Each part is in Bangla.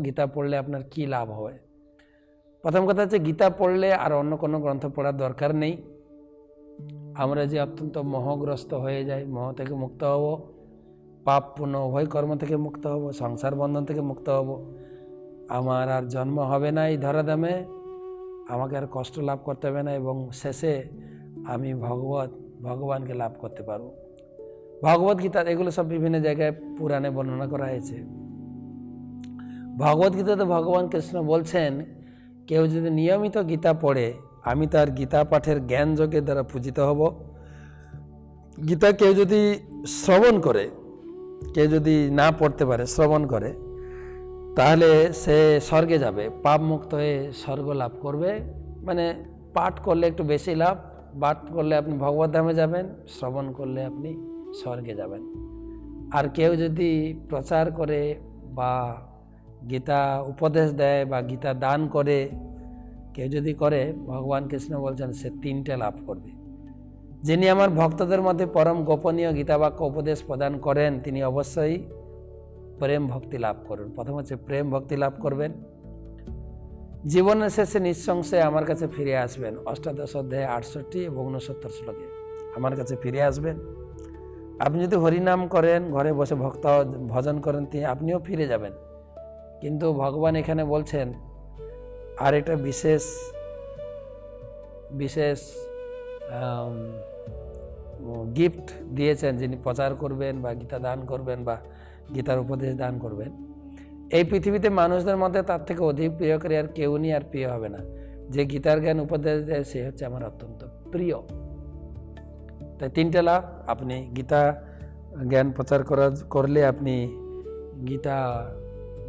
গীতা পড়লে আপনার কি লাভ হবে। প্রথম কথা হচ্ছে গীতা পড়লে আর অন্য কোনো গ্রন্থ পড়ার দরকার নেই। আমরা যে অত্যন্ত মোহগ্রস্ত হয়ে যাই, মোহ থেকে মুক্ত হব, পাপ পুণ্য উভয় কর্ম থেকে মুক্ত হব, সংসার বন্ধন থেকে মুক্ত হব। আমার আর জন্ম হবে না এই ধরাধামে, আমাকে আর কষ্ট লাভ করতে হবে না, এবং শেষে আমি ভগবানকে লাভ করতে পারবো। ভগবদ গীতা এগুলো সব বিভিন্ন জায়গায় পুরাণে বর্ণনা করা হয়েছে। ভগবদ গীতাতে ভগবান কৃষ্ণ বলছেন, কেউ যদি নিয়মিত গীতা পড়ে, আমি তার গীতা পাঠের জ্ঞান যোগের দ্বারা পূজিত হব। গীতা কেউ যদি শ্রবণ করে, কেউ যদি না পড়তে পারে, শ্রবণ করে, তাহলে সে স্বর্গে যাবে, পাপ মুক্ত হয়ে স্বর্গ লাভ করবে। মানে পাঠ করলে একটু বেশি লাভ, পাঠ করলে আপনি ভগবত ধামে যাবেন, শ্রবণ করলে আপনি স্বর্গে যাবেন। আর কেউ যদি প্রচার করে বা গীতা উপদেশ দেয় বা গীতা দান করে, কেউ যদি করে, ভগবান কৃষ্ণ বলছেন সে তিনটে লাভ করবে। যিনি আমার ভক্তদের মধ্যে পরম গোপনীয় গীতা বাক্য উপদেশ প্রদান করেন, তিনি অবশ্যই প্রেম ভক্তি লাভ করবেন। প্রথম হচ্ছে প্রেম ভক্তি লাভ করবেন। জীবনের শেষে নিঃসংশয়ে আমার কাছে ফিরে আসবেন। অষ্টাদশ অধ্যায় 68 এবং 69 শ্লোকে আমার কাছে ফিরে আসবেন। আপনি যদি হরিনাম করেন, ঘরে বসে ভক্ত ভজন করেন, আপনিও ফিরে যাবেন। কিন্তু ভগবান এখানে বলছেন আর একটা বিশেষ গিফট দিয়েছেন, যিনি প্রচার করবেন বা গীতা দান করবেন বা গীতার উপদেশ দান করবেন। এই পৃথিবীতে মানুষদের মধ্যে তার থেকে অধিক প্রিয়কারী আর কেউ নেই, আর প্রিয় হবে না। যে গীতার জ্ঞান উপদেশ দেয় সে হচ্ছে আমার অত্যন্ত প্রিয়। তাই তিনটে লাভ। আপনি গীতা জ্ঞান প্রচার করলে আপনি গীতা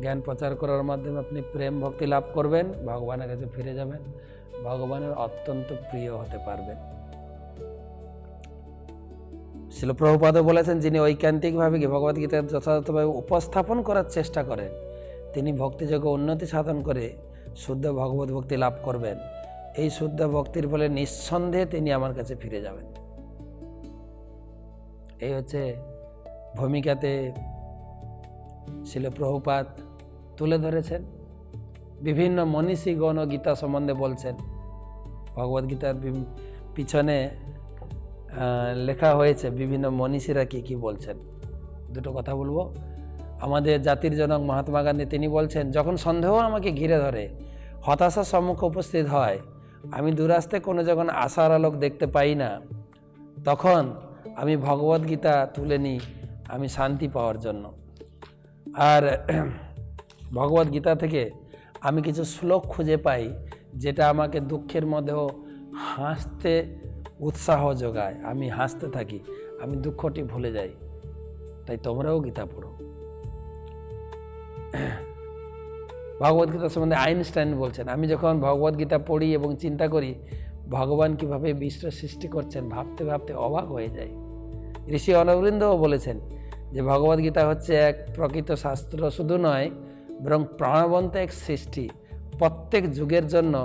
জ্ঞান প্রচার করার মাধ্যমে আপনি প্রেম ভক্তি লাভ করবেন, ভগবানের কাছে ফিরে যাবেন, ভগবানের অত্যন্ত প্রিয় হতে পারবেন। শিল প্রভুপাদও বলেছেন, যিনি ঐকান্তিকভাবে ভগবদ্গীতার যথাযথভাবে উপস্থাপন করার চেষ্টা করেন, তিনি ভক্তিযোগে উন্নতি সাধন করে শুদ্ধ ভগবত ভক্তি লাভ করবেন। এই শুদ্ধ ভক্তির ফলে নিঃসন্দেহে তিনি আমার কাছে ফিরে যাবেন। এই হচ্ছে ভূমিকাতে শিল প্রভুপাদ তুলে ধরেছেন। বিভিন্ন মনীষীগণ গীতা সম্বন্ধে বলছেন। ভগবদ্গীতার পিছনে লেখা হয়েছে বিভিন্ন মনীষীরা কি বলছেন। দুটো কথা বলবো। আমাদের জাতির জনক মহাত্মা গান্ধী, তিনি বলছেন, যখন সন্দেহ আমাকে ঘিরে ধরে, হতাশার সম্মুখে উপস্থিত হয়, আমি দুরাস্তে কোনো যখন আশার আলোক দেখতে পাই না, তখন আমি ভগবদ্গীতা তুলে নিই আমি শান্তি পাওয়ার জন্য। আর ভগবদ্গীতা থেকে আমি কিছু শ্লোক খুঁজে পাই, যেটা আমাকে দুঃখের মধ্যেও হাসতে উৎসাহ যোগায়। আমি হাসতে থাকি, আমি দুঃখটি ভুলে যাই। তাই তোমরাও গীতা পড়ো। ভগবদ্গীতা সম্বন্ধে আইনস্টাইন বলছেন, আমি যখন ভগবদ্গীতা পড়ি এবং চিন্তা করি ভগবান কিভাবে বিশ্ব সৃষ্টি করছেন, ভাবতে ভাবতে অবাক হয়ে যায়। ঋষি অরবিন্দও বলেছেন যে ভগবদ্গীতা হচ্ছে এক প্রকৃত শাস্ত্র শুধু নয়, বরং প্রাণবন্ত এক সৃষ্টি। প্রত্যেক যুগের জন্য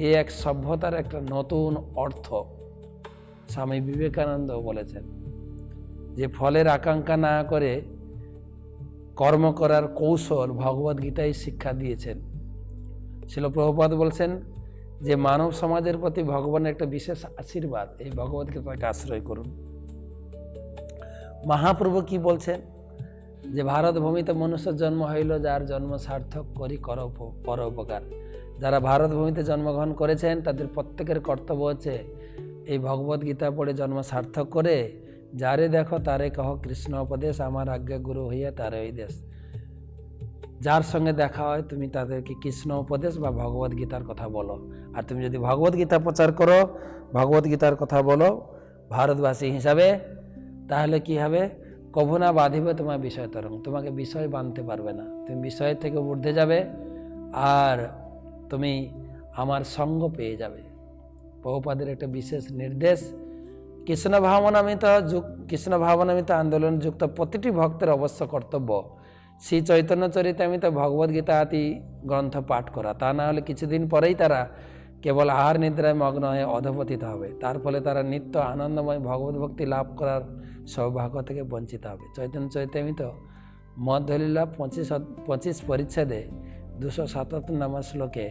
এই এক সভ্যতার একটা নতুন অর্থ। স্বামী বিবেকানন্দও বলেছেন যে ফলের আকাঙ্ক্ষা না করে কর্ম করার কৌশল ভগবদ্গীতাই শিক্ষা দিয়েছেন। শিল প্রভুপাদ বলছেন যে মানব সমাজের প্রতি ভগবানের একটা বিশেষ আশীর্বাদ, এই ভগবদ্গীতাকে আশ্রয় করুন। মহাপ্রভু কি বলছেন যে ভারত ভূমিতে মনুষ্যের জন্ম হইল, যার জন্ম সার্থক করি কর পরোপকার। যারা ভারত ভূমিতে জন্মগ্রহণ করেছেন তাদের প্রত্যেকের কর্তব্য হচ্ছে এই ভগবদ্গীতা পড়ে জন্ম সার্থক করে যারে দেখো তারে কহ কৃষ্ণ উপদেশ, আমার আজ্ঞা গুরু হইয়া তারে ওই দেশ। যার সঙ্গে দেখা হয় তুমি তাদেরকে কৃষ্ণ উপদেশ বা ভগবদ্গীতার কথা বলো। আর তুমি যদি ভগবদ্গীতা প্রচার করো, ভগবদ্গীতার কথা বলো ভারতবাসী হিসাবে, তাহলে কি হবে? কভু না বাঁধিবে তোমার বিষয় তরঙ্গ, তোমাকে বিষয় বাঁধতে পারবে না। তুমি বিষয় থেকে ঊর্ধ্বে যাবে আর তুমি আমার সঙ্গ পেয়ে যাবে। প্রভুপাদের একটা বিশেষ নির্দেশ। কৃষ্ণ ভাবনামিত আন্দোলন যুক্ত প্রতিটি ভক্তের অবশ্য কর্তব্য শ্রী চৈতন্য চরিতামৃত ভগবদ্গীতা আদি গ্রন্থ পাঠ করা। তা না হলে কিছুদিন পরেই তারা কেবল আহার নিদ্রায় মগ্ন হয়ে অধপতিত হবে। তার ফলে তারা নিত্য আনন্দময় ভগবত ভক্তি লাভ করার সৌভাগ্য থেকে বঞ্চিত হবে। চৈতন্য চরিতামৃত মধ্যলীলা 25 পরিচ্ছেদে 277 নম্বর শ্লোকে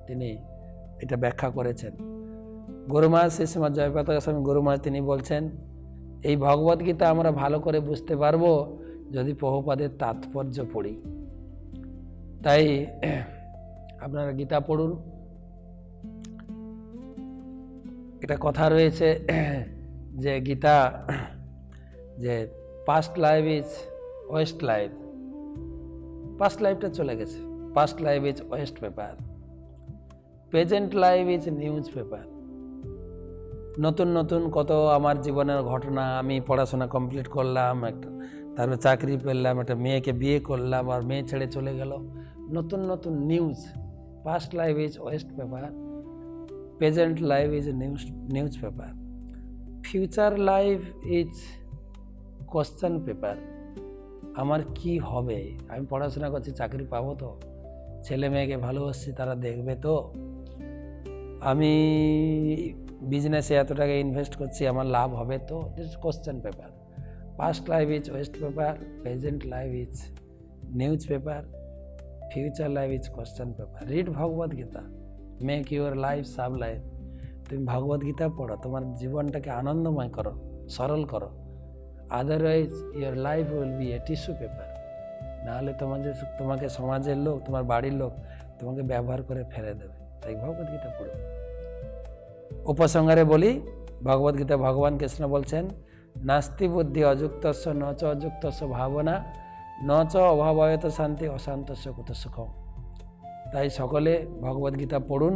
তিনি এটা ব্যাখ্যা করেছেন। গুরুমহারাজ শ্রী শ্রীমৎ জয়প্রকাশ স্বামী গুরুমহারাজ তিনি বলছেন, এই ভগবদ্গীতা আমরা ভালো করে বুঝতে পারবো যদি প্রভুপাদের তাৎপর্য পড়ি। তাই আপনারা গীতা পড়ুন। এটা কথা রয়েছে যে গীতা যে past life is West life, past লাইফটা চলে গেছে, past life is West paper, present life is news paper. নতুন নতুন কত আমার জীবনের ঘটনা, আমি পড়াশোনা কমপ্লিট করলাম, একটা তারপরে চাকরি পেলাম, একটা মেয়েকে বিয়ে করলাম, আর মেয়ে ছেড়ে চলে গেল, নতুন নতুন news. Past life is West paper, present life is news paper, future life is question paper. আমার কি হবে? আমি পড়াশোনা করছি, চাকরি পাবো তো? ছেলে মেয়েকে ভালোবাসছি, তারা দেখবে তো? আমি বিজনেসে এত টাকা ইনভেস্ট করছি, আমার লাভ হবে তো? This question paper. Past life is West paper, present life is news paper, future life is question paper. Read Bhagavad Gita, make your life sub life. তুমি ভগবদ গীতা পড়ো, তোমার জীবনটাকে আনন্দময় করো, সরল করো। Otherwise your life will B A tissue paper. নাহলে তোমাকে সমাজের লোক, তোমার বাড়ির লোক তোমাকে ব্যবহার করে ফেলে দেবে। তাই ভগবদ গীতা পড়ো। উপসংহারে বলি, ভগবদ্গীতা ভগবান কৃষ্ণ বলছেন, নাস্তি বুদ্ধি অযুক্তস্য ন চ অযুক্তস্য ভাবনা ন চ অভাবয়ত শান্তি অশান্তস্য কুত সুখম। তাই সকলে ভগবদ্গীতা পড়ুন।